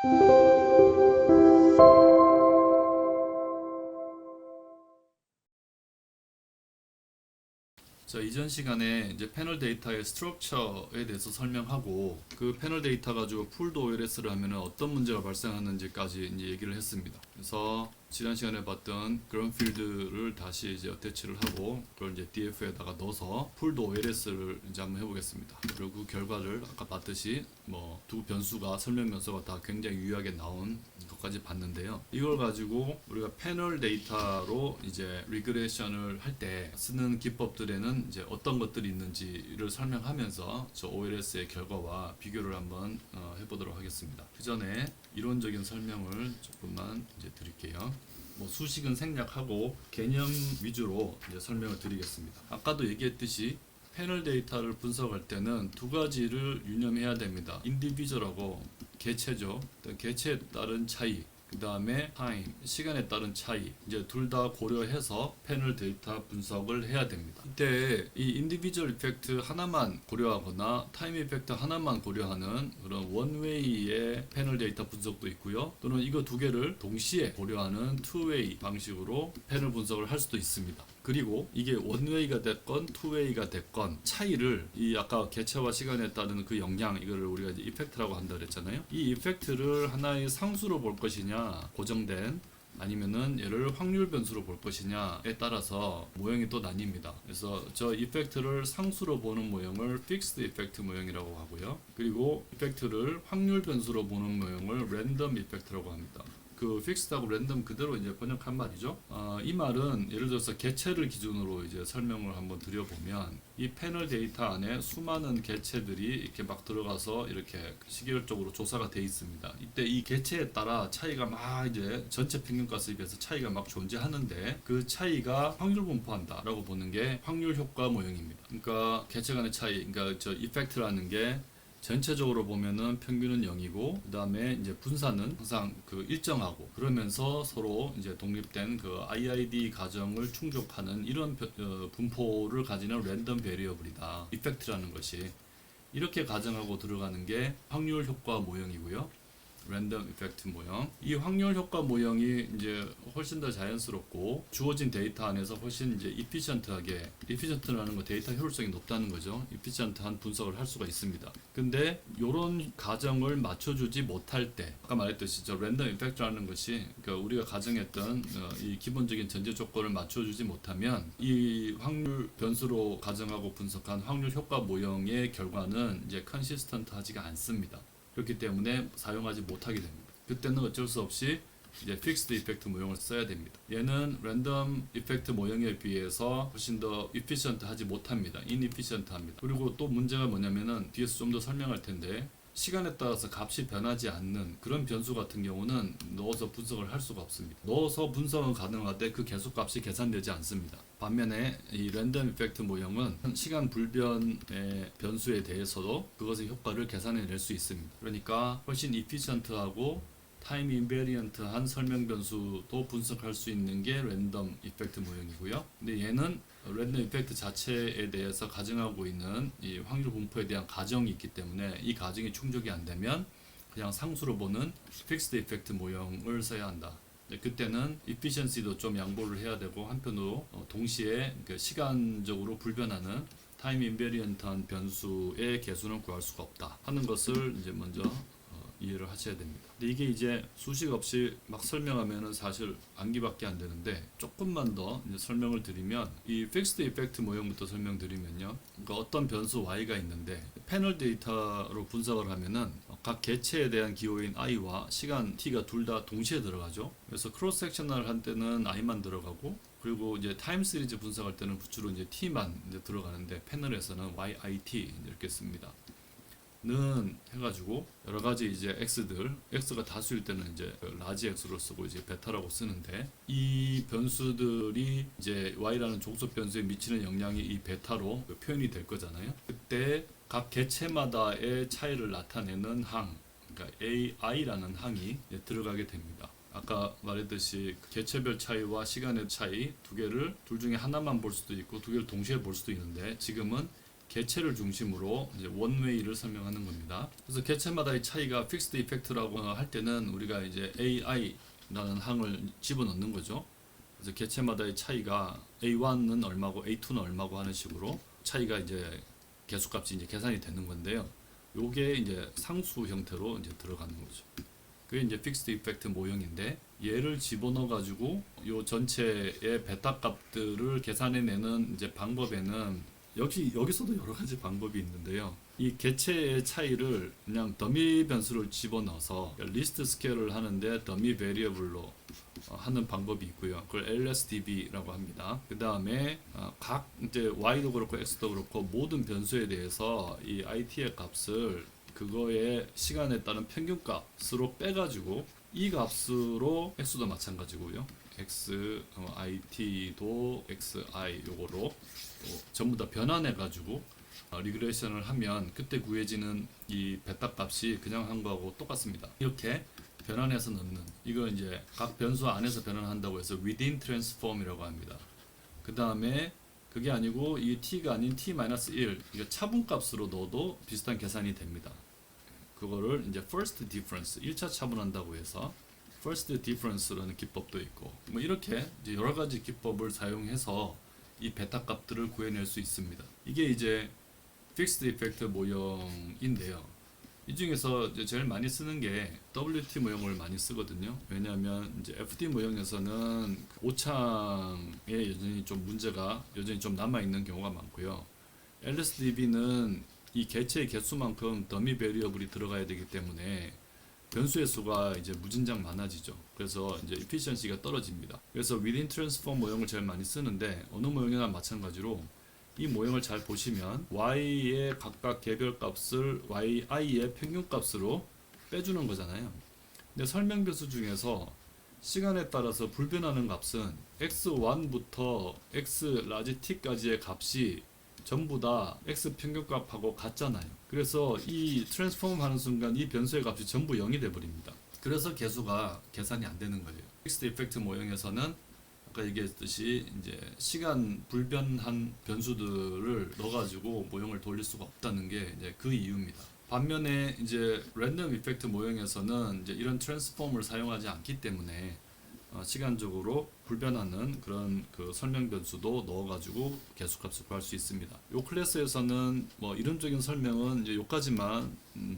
자, 이전 시간에 이제 패널 데이터의 스트럭처에 대해서 설명하고 그 패널 데이터 가지고 풀드 OLS를 하면 어떤 문제가 발생하는지까지 이제 얘기를 했습니다. 그래서 지난 시간에 봤던 그런 필드를 다시 이제 어태치를 하고 그걸 이제 DF에다가 넣어서 풀드 OLS를 이제 한번 해보겠습니다. 그리고 그 결과를 아까 봤듯이 뭐 두 변수가 설명 변수가 다 굉장히 유효하게 나온 것까지 봤는데요. 이걸 가지고 우리가 패널 데이터로 이제 리그레이션을 할 때 쓰는 기법들에는 이제 어떤 것들이 있는지를 설명하면서 저 OLS의 결과와 비교를 한번 해보도록 하겠습니다. 그 전에 이론적인 설명을 조금만 이제 드릴게요. 뭐 수식은 생략하고 개념 위주로 이제 설명을 드리겠습니다. 아까도 얘기했듯이 패널 데이터를 분석할 때는 두 가지를 유념해야 됩니다. 인디비주얼하고 개체죠. 개체에 따른 차이, 그 다음에 타임, 시간에 따른 차이, 이제 둘 다 고려해서 패널 데이터 분석을 해야 됩니다. 이때 이 인디비주얼 이펙트 하나만 고려하거나 타임 이펙트 하나만 고려하는 그런 원웨이의 패널 데이터 분석도 있고요. 또는 이거 두 개를 동시에 고려하는 투웨이 방식으로 패널 분석을 할 수도 있습니다. 그리고 이게 원웨이가 됐건 투웨이가 됐건 차이를 이 아까 개체와 시간에 따른 그 영향, 이거를 우리가 이제 이펙트라고 한다 그랬잖아요. 이 이펙트를 하나의 상수로 볼 것이냐, 고정된, 아니면은 얘를 확률 변수로 볼 것이냐에 따라서 모형이 또 나뉩니다. 그래서 저 이펙트를 상수로 보는 모형을 픽스드 이펙트 모형이라고 하고요. 그리고 이펙트를 확률 변수로 보는 모형을 랜덤 이펙트라고 합니다. 그 픽스드하고 랜덤 그대로 이제 번역한 말이죠. 이 말은 예를 들어서 개체를 기준으로 이제 설명을 한번 드려보면 이 패널 데이터 안에 수많은 개체들이 이렇게 막 들어가서 이렇게 시계열적으로 조사가 돼 있습니다. 이때 이 개체에 따라 차이가 막 이제 전체 평균값에 비해서 차이가 막 존재하는데 그 차이가 확률 분포한다라고 보는 게 확률 효과 모형입니다. 그러니까 개체 간의 차이, 그러니까 저 이펙트라는 게 전체적으로 보면은 평균은 0이고 그 다음에 이제 분산은 항상 그 일정하고 그러면서 서로 이제 독립된 그 IID 가정을 충족하는 이런 분포를 가지는 랜덤 베리어블이다. 이펙트라는 것이 이렇게 가정하고 들어가는 게 확률 효과 모형이고요. 랜덤 이펙트 모형. 이 확률 효과 모형이 이제 훨씬 더 자연스럽고 주어진 데이터 안에서 훨씬 이제 이피션트라는 거 데이터 효율성이 높다는 거죠. 이피션트한 분석을 할 수가 있습니다. 근데 이런 가정을 맞춰주지 못할 때 아까 말했듯이 저 랜덤 이펙트라는 것이 그러니까 우리가 가정했던 이 기본적인 전제 조건을 맞춰주지 못하면 이 확률 변수로 가정하고 분석한 확률 효과 모형의 결과는 이제 컨시스턴트하지가 않습니다. 그렇기 때문에 사용하지 못하게 됩니다. 그때는 어쩔 수 없이 이제 픽스드 이펙트 모형을 써야 됩니다. 얘는 랜덤 이펙트 모형에 비해서 훨씬 더 이피션트 하지 못합니다. 인이피션트 합니다. 그리고 또 문제가 뭐냐면은 뒤에서 좀 더 설명할 텐데 시간에 따라서 값이 변하지 않는 그런 변수 같은 경우는 넣어서 분석을 할 수가 없습니다. 넣어서 분석은 가능한데 그 개수값이 계산되지 않습니다. 반면에 이 랜덤 이펙트 모형은 시간 불변의 변수에 대해서도 그것의 효과를 계산해낼 수 있습니다. 그러니까 훨씬 이피션트하고 타임 인베리언트한 설명 변수도 분석할 수 있는 게 랜덤 이펙트 모형이고요. 근데 얘는 랜덤 이펙트 자체에 대해서 가정하고 있는 이 확률 분포에 대한 가정이 있기 때문에 이 가정이 충족이 안 되면 그냥 상수로 보는 픽스드 이펙트 모형을 써야 한다. 그때는 이피션시도 좀 양보를 해야 되고 한편으로 동시에 시간적으로 불변하는 타임 인베리언트한 변수의 개수는 구할 수가 없다 하는 것을 이제 먼저 이해를 하셔야 됩니다. 근데 이게 이제 수식 없이 막 설명하면은 사실 암기밖에 안 되는데 조금만 더 이제 설명을 드리면 이 픽스드 이펙트 모형부터 설명드리면요. 그러니까 어떤 변수 y가 있는데 패널 데이터로 분석을 하면은 각 개체에 대한 기호인 i와 시간 t가 둘 다 동시에 들어가죠. 그래서 크로스 섹셔널 할 때는 i만 들어가고 그리고 이제 타임 시리즈 분석할 때는 주로 이제 t만 이제 들어가는데 패널에서는 yit 이렇게 씁니다. 는 해가지고 여러 가지 이제 x가 다수일 때는 이제 라지 x로 쓰고 이제 베타라고 쓰는데 이 변수들이 이제 y라는 종속 변수에 미치는 영향이 이 베타로 표현이 될 거잖아요. 그때 각 개체마다의 차이를 나타내는 항, 그러니까 ai라는 항이 들어가게 됩니다. 아까 말했듯이 개체별 차이와 시간의 차이 두 개를 둘 중에 하나만 볼 수도 있고 두 개를 동시에 볼 수도 있는데 지금은 개체를 중심으로 이제 원웨이를 설명하는 겁니다. 그래서 개체마다의 차이가 픽스드 이펙트라고 할 때는 우리가 이제 AI라는 항을 집어넣는 거죠. 그래서 개체마다의 차이가 A1은 얼마고 A2는 얼마고 하는 식으로 차이가 이제 개수값이 이제 계산이 되는 건데요. 요게 이제 상수 형태로 이제 들어가는 거죠. 그게 이제 픽스드 이펙트 모형인데 얘를 집어넣어 가지고 요 전체의 베타 값들을 계산해내는 이제 방법에는 역시 여기서도 여러 가지 방법이 있는데요. 이 개체의 차이를 그냥 더미 변수를 집어넣어서 리스트 스케일을 하는데 더미 베리어블로 하는 방법이 있고요. 그걸 LSDB라고 합니다. 그 다음에 각 이제 Y도 그렇고 X도 그렇고 모든 변수에 대해서 이 IT의 값을 그거의 시간에 따른 평균값으로 빼가지고 이 값으로 X도 마찬가지고요. X, IT도 XI 요거로 전부 다 변환해가지고 리그레이션을 하면 그때 구해지는 이 베타 값이 그냥 한 거하고 똑같습니다. 이렇게 변환해서 넣는 이거 이제 각 변수 안에서 변환한다고 해서 within transform이라고 합니다. 그 다음에 그게 아니고 이 t가 아닌 t-1 이거 차분값으로 넣어도 비슷한 계산이 됩니다. 그거를 이제 first difference 1차 차분한다고 해서 first difference라는 기법도 있고 뭐 이렇게 이제 여러 가지 기법을 사용해서 이 베타 값들을 구해낼 수 있습니다. 이게 이제 픽스드 이펙트 모형인데요. 이 중에서 이제 제일 많이 쓰는 게 WT 모형을 많이 쓰거든요. 왜냐하면 이제 FT 모형에서는 오창에 여전히 좀 문제가 여전히 좀 남아 있는 경우가 많고요. LSDB는 이 개체의 개수만큼 더미 베리어블이 들어가야 되기 때문에 변수의 수가 이제 무진장 많아지죠. 그래서 이제 efficiency가 떨어집니다. 그래서 within transform 모형을 제일 많이 쓰는데 어느 모형이나 마찬가지로 이 모형을 잘 보시면 y의 각각 개별 값을 yi의 평균 값으로 빼주는 거잖아요. 근데 설명 변수 중에서 시간에 따라서 불변하는 값은 x1부터 x 라지 t까지의 값이 전부 다 x 평균값하고 같잖아요. 그래서 이 트랜스폼 하는 순간 이 변수의 값이 전부 0이 돼 버립니다. 그래서 개수가 계산이 안 되는 거예요. 픽스드 이펙트 모형에서는 아까 얘기했듯이 이제 시간 불변한 변수들을 넣어가지고 모형을 돌릴 수가 없다는 게 이제 그 이유입니다. 반면에 이제 랜덤 이펙트 모형에서는 이제 이런 트랜스폼을 사용하지 않기 때문에 시간적으로 불변하는 그런 그 설명 변수도 넣어가지고 개수값을 구할 수 있습니다. 이 클래스에서는 뭐 이론적인 설명은 이제 여기까지만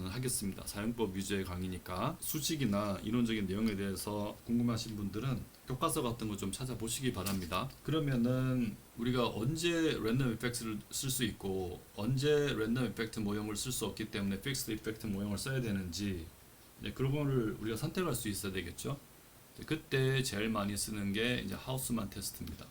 하겠습니다. 사용법 위주의 강의니까 수식이나 이론적인 내용에 대해서 궁금하신 분들은 교과서 같은 거 좀 찾아보시기 바랍니다. 그러면은 우리가 언제 랜덤 이펙트를 쓸 수 있고 언제 랜덤 이펙트 모형을 쓸 수 없기 때문에 픽스드 이펙트 모형을 써야 되는지 그런 거를 우리가 선택할 수 있어야 되겠죠. 그때 제일 많이 쓰는 게 이제 하우스만 테스트입니다.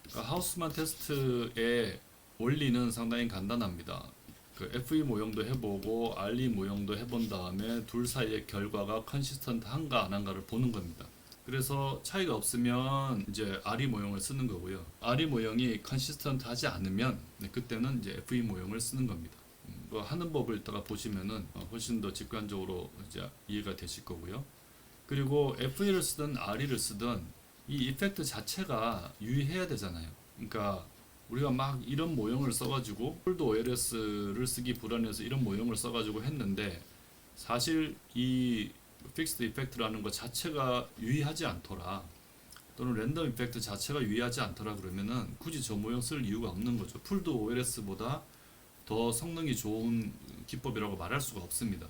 그러니까 하우스만 테스트의 원리는 상당히 간단합니다. 그 FE 모형도 해보고 RE 모형도 해본 다음에 둘 사이의 결과가 컨시스턴트한가 안 한가를 보는 겁니다. 그래서 차이가 없으면 이제 RE 모형을 쓰는 거고요. RE 모형이 컨시스턴트하지 않으면 그때는 이제 FE 모형을 쓰는 겁니다. 그 하는 법을 이따가 보시면은 훨씬 더 직관적으로 이제 이해가 되실 거고요. 그리고 FE를 쓰든 RE를 쓰든 이 이펙트 자체가 유의해야 되잖아요. 그러니까 우리가 막 이런 모형을 써가지고 폴드 OLS를 쓰기 불안해서 이런 모형을 써가지고 했는데 사실 이 픽스드 이펙트라는 것 자체가 유의하지 않더라 또는 랜덤 이펙트 자체가 유의하지 않더라 그러면은 굳이 저 모형 쓸 이유가 없는 거죠. 폴드 OLS보다 더 성능이 좋은 기법이라고 말할 수가 없습니다.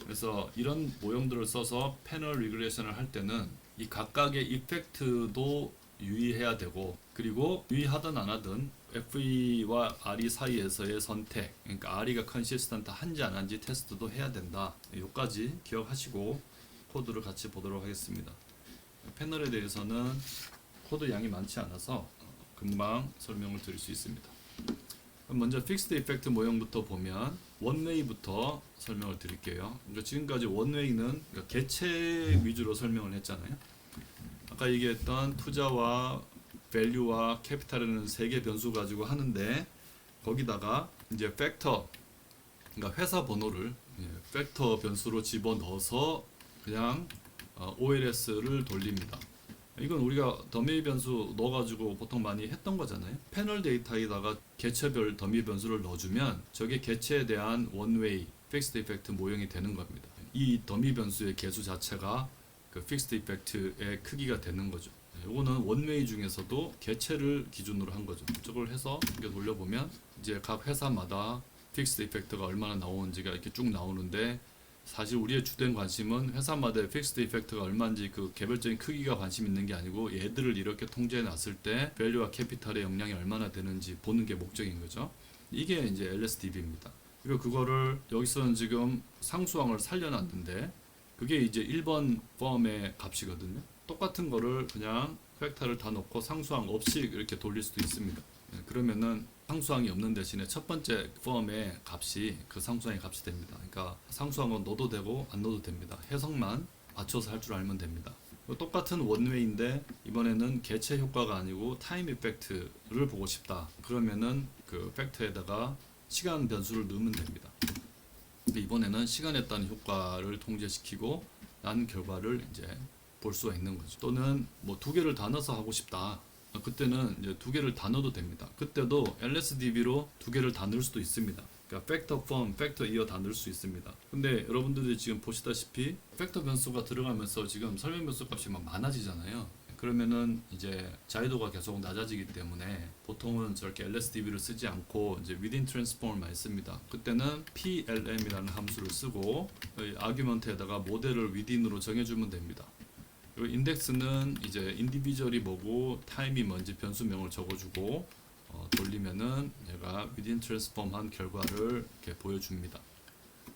그래서 이런 모형들을 써서 패널 리그레이션을 할 때는 이 각각의 이펙트도 유의해야 되고 그리고 유의하든 안 하든 FE와 RE 사이에서의 선택 그러니까 RE가 컨시스턴트 한지 안 한지 테스트도 해야 된다. 여기까지 기억하시고 코드를 같이 보도록 하겠습니다. 패널에 대해서는 코드 양이 많지 않아서 금방 설명을 드릴 수 있습니다. 먼저 픽스드 이펙트 모형부터 보면 원웨이부터 설명을 드릴게요. 그러니까 지금까지 원웨이는 그러니까 개체 위주로 설명을 했잖아요. 아까 얘기했던 투자와 밸류와 캐피탈이라는 세 개 변수 가지고 하는데 거기다가 이제 팩터 그러니까 회사 번호를 팩터 변수로 집어넣어서 그냥 OLS를 돌립니다. 이건 우리가 더미 변수 넣어가지고 보통 많이 했던 거잖아요. 패널 데이터에다가 개체별 더미 변수를 넣어주면 저게 개체에 대한 원웨이 픽스드 이펙트 모형이 되는 겁니다. 이 더미 변수의 개수 자체가 그 픽스드 이펙트의 크기가 되는 거죠. 이거는 원웨이 중에서도 개체를 기준으로 한 거죠. 저걸 해서 이렇게 돌려보면 이제 각 회사마다 픽스드 이펙트가 얼마나 나오는지가 이렇게 쭉 나오는데, 사실 우리의 주된 관심은 회사마다의 픽스드 이펙트가 얼마인지 그 개별적인 크기가 관심 있는 게 아니고 얘들을 이렇게 통제해 놨을 때 밸류와 캐피탈의 영향이 얼마나 되는지 보는 게 목적인 거죠. 이게 이제 LSDB입니다. 그리고 그거를 여기서는 지금 상수항을 살려놨는데 그게 이제 1번 펌의 값이거든요. 똑같은 거를 그냥 벡터를 다 넣고 상수항 없이 이렇게 돌릴 수도 있습니다. 그러면은 상수항이 없는 대신에 첫 번째 펌의 값이 그 상수항의 값이 됩니다. 그러니까 상수항은 넣어도 되고 안 넣어도 됩니다. 해석만 맞춰서 할 줄 알면 됩니다. 똑같은 원웨이인데 이번에는 개체 효과가 아니고 타임 이펙트를 보고 싶다. 그러면은 그 팩터에다가 시간 변수를 넣으면 됩니다. 이번에는 시간에 따른 효과를 통제시키고 난 결과를 이제 볼 수가 있는 거죠. 또는 뭐 두 개를 다 넣어서 하고 싶다. 그때는 이제 두 개를 다 넣어도 됩니다. 그때도 LSDB로 두 개를 다 넣을 수도 있습니다. 그러니까 팩터 펌, 팩터 이어 다 넣을 수 있습니다. 근데 여러분들이 지금 보시다시피 팩터 변수가 들어가면서 지금 설명 변수 값이 막 많아지잖아요. 그러면은 이제 자유도가 계속 낮아지기 때문에 보통은 저렇게 LSDB를 쓰지 않고 이제 within transform을 많이 씁니다. 그때는 PLM이라는 함수를 쓰고 아규먼트에다가 모델을 within으로 정해주면 됩니다. 그리고 인덱스는 이제 인디비주얼이 뭐고 타임이 뭔지 변수명을 적어주고 돌리면은 얘가 within transform 한 결과를 이렇게 보여줍니다.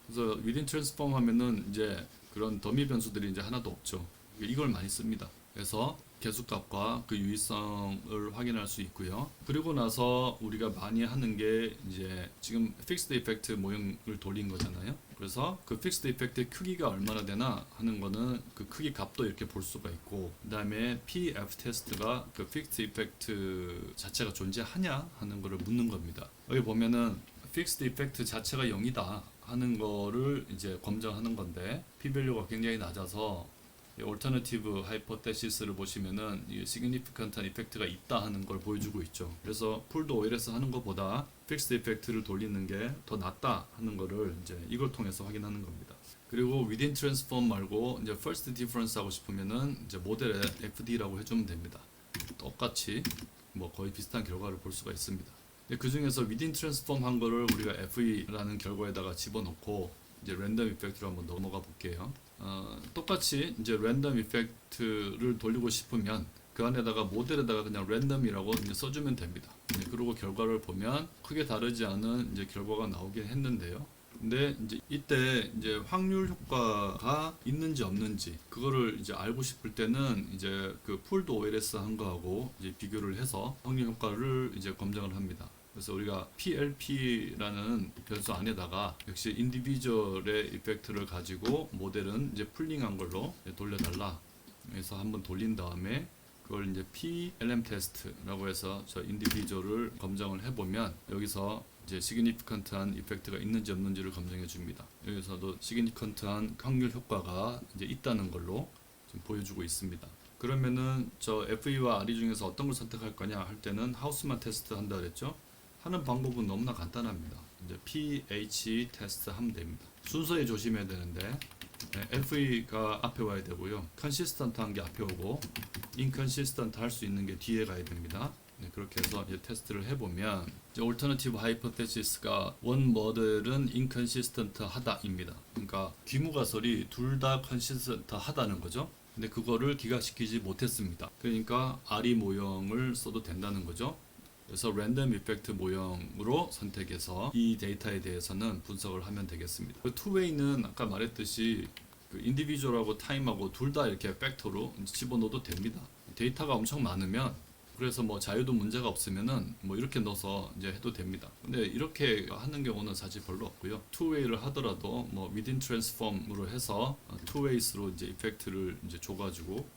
그래서 within transform 하면은 이제 그런 더미 변수들이 이제 하나도 없죠. 이걸 많이 씁니다. 그래서 개수값과 그 유의성을 확인할 수 있고요. 그리고 나서 우리가 많이 하는 게 이제 지금 픽스드 이펙트 모형을 돌린 거잖아요. 그래서 그 픽스드 이펙트의 크기가 얼마나 되나 하는 거는 그 크기 값도 이렇게 볼 수가 있고, 그 다음에 PF 테스트가 그 픽스드 이펙트 자체가 존재하냐 하는 거를 묻는 겁니다. 여기 보면은 픽스드 이펙트 자체가 0이다 하는 거를 이제 검증하는 건데 P-밸류가 굉장히 낮아서 얼터너티브 하이포테시스를 보시면은 이 시그니피컨트한 이펙트가 있다 하는 걸 보여주고 있죠. 그래서 풀도 OLS 하는 것보다 픽스드 이펙트를 돌리는 게 더 낫다 하는 거를 이제 이걸 통해서 확인하는 겁니다. 그리고 within transform 말고 이제 first difference 하고 싶으면은 이제 모델에 FD라고 해주면 됩니다. 똑같이 뭐 거의 비슷한 결과를 볼 수가 있습니다. 그 중에서 within transform 한 거를 우리가 FE라는 결과에다가 집어넣고 이제 랜덤 이펙트로 한번 넘어가 볼게요. 똑같이 이제 랜덤 이펙트를 돌리고 싶으면 그 안에다가 모델에다가 그냥 랜덤이라고 이제 써주면 됩니다. 그리고 결과를 보면 크게 다르지 않은 이제 결과가 나오긴 했는데요. 근데 이제 이때 이제 확률 효과가 있는지 없는지 그거를 이제 알고 싶을 때는 이제 그 풀드 OLS 한 거하고 이제 비교를 해서 확률 효과를 이제 검증을 합니다. 그래서 우리가 PLP라는 변수 안에다가 역시 인디비주얼의 이펙트를 가지고 모델은 이제 풀링한 걸로 돌려달라. 그래서 한번 돌린 다음에 그걸 이제 PLM 테스트라고 해서 저 인디비주얼을 검증을 해보면 여기서 이제 시그니피컨트한 이펙트가 있는지 없는지를 검증해 줍니다. 여기서도 시그니피컨트한 확률 효과가 이제 있다는 걸로 지금 보여주고 있습니다. 그러면은 저 FE와 RE 중에서 어떤 걸 선택할 거냐 할 때는 하우스만 테스트 한다 그랬죠. 하는 방법은 너무나 간단합니다. 이제 PH 테스트 하면 됩니다. 순서에 조심해야 되는데 FE가 앞에 와야 되고요. 컨시스턴트한 게 앞에 오고 인컨시스턴트 할 수 있는 게 뒤에 가야 됩니다. 그렇게 해서 이제 테스트를 해보면 이제 얼터너티브 하이포테시스가 원 모델은 인컨시스턴트 하다입니다. 그러니까 귀무가설이 둘 다 컨시스턴트 하다는 거죠. 근데 그거를 기각시키지 못했습니다. 그러니까 RE 모형을 써도 된다는 거죠. 그래서 랜덤 이펙트 모형으로 선택해서 이 데이터에 대해서는 분석을 하면 되겠습니다. 그 투웨이는 아까 말했듯이 그 인디비주얼하고 타임하고 둘 다 이렇게 팩터로 집어넣어도 됩니다. 데이터가 엄청 많으면 그래서 뭐 자유도 문제가 없으면은 뭐 이렇게 넣어서 이제 해도 됩니다. 근데 이렇게 하는 경우는 사실 별로 없고요. 투웨이를 하더라도 뭐 within transform으로 해서 투웨이스로 이제 이펙트를 이제 줘가지고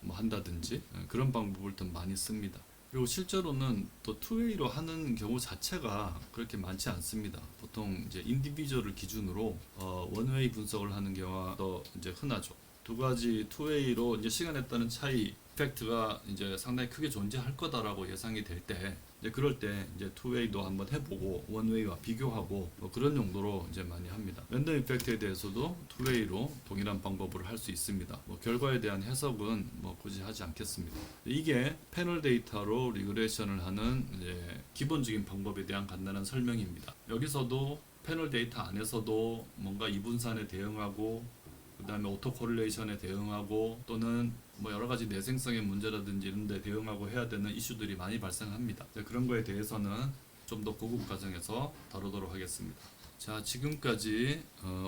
뭐 한다든지 그런 방법을 더 많이 씁니다. 그리고 실제로는 또 투웨이로 하는 경우 자체가 그렇게 많지 않습니다. 보통 이제 인디비주얼을 기준으로 원웨이 분석을 하는 경우가 더 이제 흔하죠. 두 가지 투웨이로 이제 시간에 따른 차이 이펙트가 이제 상당히 크게 존재할 거다라고 예상이 될 때, 이제 그럴 때 이제 투웨이도 한번 해보고 원웨이와 비교하고 뭐 그런 용도로 이제 많이 합니다. 랜덤 이펙트에 대해서도 투웨이로 동일한 방법으로 할 수 있습니다. 뭐 결과에 대한 해석은 뭐 굳이 하지 않겠습니다. 이게 패널 데이터로 리그레이션을 하는 이제 기본적인 방법에 대한 간단한 설명입니다. 여기서도 패널 데이터 안에서도 뭔가 이분산에 대응하고 그 다음에 오토 코릴레이션에 대응하고 또는 뭐 여러 가지 내생성의 문제라든지 이런 데 대응하고 해야 되는 이슈들이 많이 발생합니다. 그런 거에 대해서는 좀 더 고급 과정에서 다루도록 하겠습니다. 자, 지금까지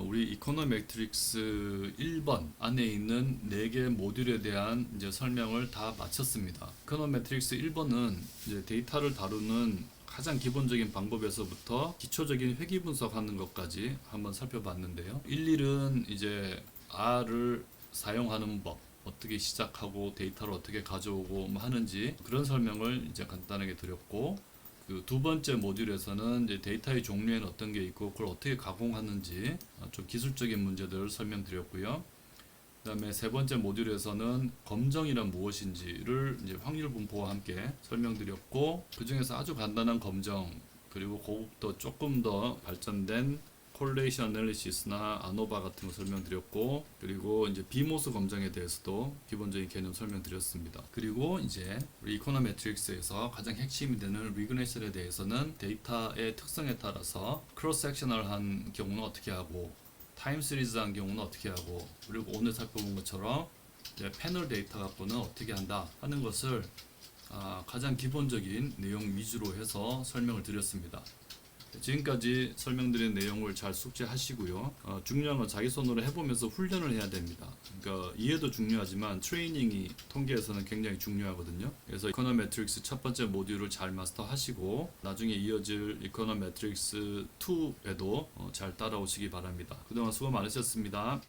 우리 이코노메트릭스 1번 안에 있는 4개 모듈에 대한 이제 설명을 다 마쳤습니다. 이코노메트릭스 1번은 이제 데이터를 다루는 가장 기본적인 방법에서부터 기초적인 회귀 분석하는 것까지 한번 살펴봤는데요. 1은 이제 R을 사용하는 법, 어떻게 시작하고 데이터를 어떻게 가져오고 뭐 하는지 그런 설명을 이제 간단하게 드렸고, 그 두 번째 모듈에서는 이제 데이터의 종류에는 어떤 게 있고 그걸 어떻게 가공하는지 좀 기술적인 문제들을 설명드렸고요. 그다음에 세 번째 모듈에서는 검정이란 무엇인지를 이제 확률 분포와 함께 설명드렸고, 그 중에서 아주 간단한 검정 그리고 고급도 조금 더 발전된 콜레이션 애널리시스나 아노바 같은 거 설명드렸고, 그리고 이제 비모스 검정에 대해서도 기본적인 개념 설명드렸습니다. 그리고 이제 우리 이코노메트릭스에서 가장 핵심이 되는 리그레이션에 대해서는 데이터의 특성에 따라서 크로스 섹셔널한 경우는 어떻게 하고 타임 시리즈한 경우는 어떻게 하고, 그리고 오늘 살펴본 것처럼 이제 패널 데이터 갖고는 어떻게 한다 하는 것을 가장 기본적인 내용 위주로 해서 설명을 드렸습니다. 지금까지 설명드린 내용을 잘 숙지하시고요. 중요한 건 자기 손으로 해보면서 훈련을 해야 됩니다. 그러니까 이해도 중요하지만 트레이닝이 통계에서는 굉장히 중요하거든요. 그래서 이코노메트릭스 첫 번째 모듈을 잘 마스터하시고 나중에 이어질 이코노메트릭스 2에도 잘 따라오시기 바랍니다. 그동안 수고 많으셨습니다.